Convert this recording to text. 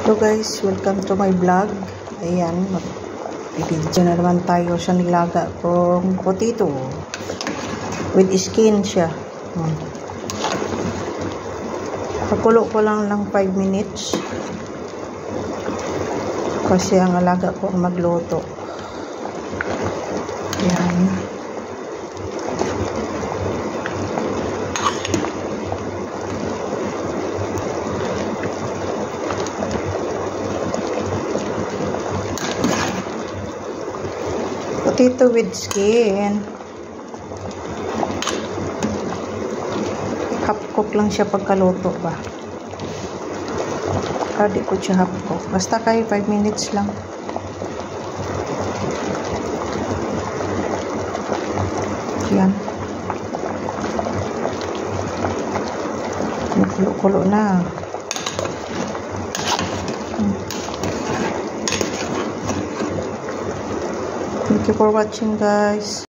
Hello guys, welcome to my vlog. Ayan, mag-video na naman tayo sa nilaga kong potato with skin siya. Pakulo ko lang ng 5 minutes kasi ang alaga ko magluto. Ayan. Potato with skin. Half cook lang siya pagkaluto ba. Di ko siya half cook. Basta kayo 5 minutes lang. Yan. Kulo-kulo na. Thank you for watching guys.